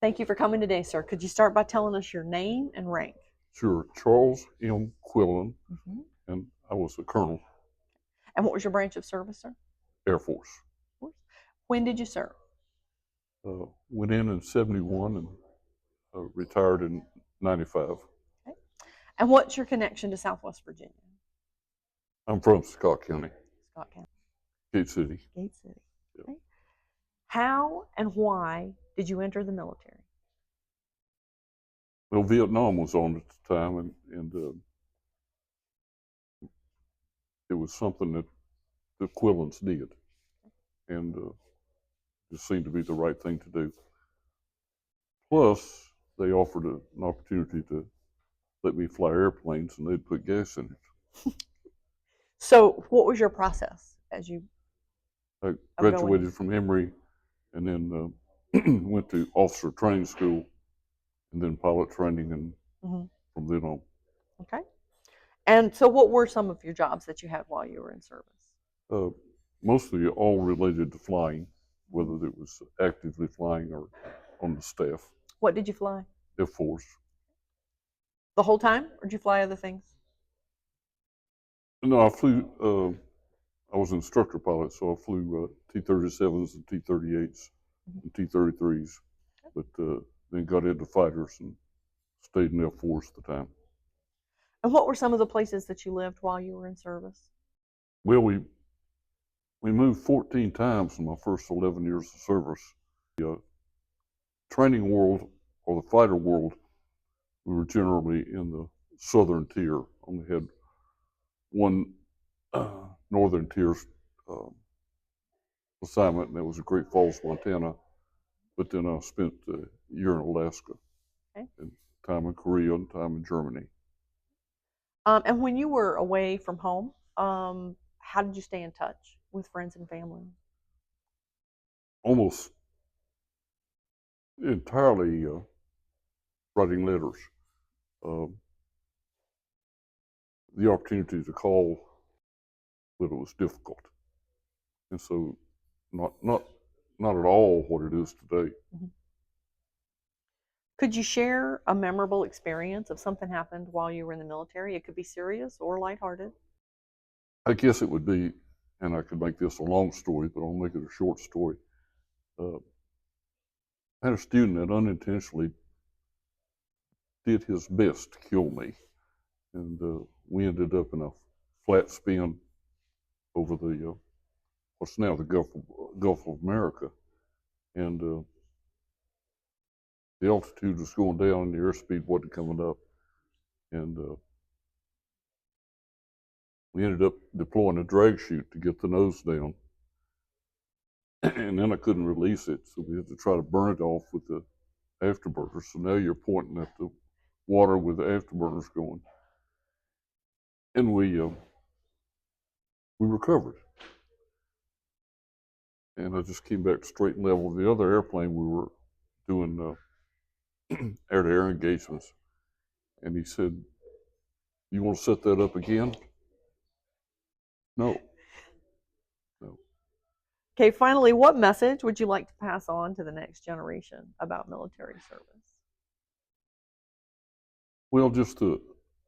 Thank you for coming today, sir. Could you start by telling us your name and rank? Sure, Charles M. Quillin, Mhm. and I was a colonel, And what was your branch of service, sir? Air Force. When did you serve? Went in '71 and retired in '95. Okay. And what's your connection to Southwest Virginia? I'm from Scott County, Scott County, Gate City. Gate City. Yep. Okay. How and why did you enter the military? Well, Vietnam was on at the time, and it was something that the Quillins did, and it seemed to be the right thing to do. Plus, they offered an opportunity to let me fly airplanes, and they'd put gas in it. So, what was your process as you I of going? graduated from Emory, and then went to officer training school, and then pilot training, and Mhm. from then on. Okay. And so, what were some of your jobs that you had while you were in service? Uh, Mostly all related to flying, whether it was actively flying or on the staff. What did you fly? Air Force. The whole time, or did you fly other things? No, I flew. I was an instructor pilot, so I flew T-37s and T-38s Mhm. and T-33s, but then got into fighters and stayed in Air Force at the time. And what were some of the places that you lived while you were in service? Well, we moved 14 times in my first 11 years of service. The training world or the fighter world, we were generally in the southern tier. Only had one northern tier uh, assignment, and that was at Great Falls, Montana. But then I spent a year in Alaska, Okay. and time in Korea, and time in Germany. And when you were away from home, how did you stay in touch with friends and family? Almost entirely writing letters. Uh, the opportunity to call, but it was difficult, and so not at all what it is today. Mhm. Could you share a memorable experience of something happened while you were in the military? It could be serious or lighthearted. I guess it would be, and I could make this a long story, but I'll make it a short story. Uh, I had a student that unintentionally did his best to kill me, and we ended up in a flat spin over the what's now the Gulf of America, and the altitude was going down, and the airspeed wasn't coming up, and we ended up deploying a drag chute to get the nose down, and then I couldn't release it, so we had to try to burn it off with the afterburners. So now you're pointing at the water with the afterburners going, and we recovered, and I just came back straight and level. The other airplane we were doing air-to-air engagements, and he said, "You want to set that up again?" No, no. Okay, finally, what message would you like to pass on to the next generation about military service? Well, just the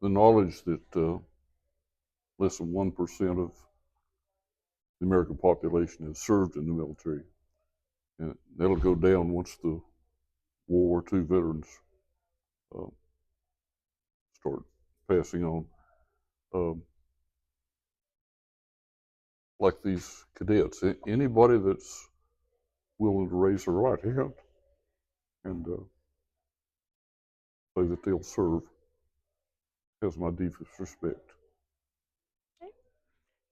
knowledge that less than 1% of the American population has served in the military, and that'll go down once the World War II veterans uh, start passing on. Um, like these cadets, anybody that's willing to raise their right hand and say that they'll serve has my deepest respect. Okay.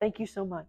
Thank you so much.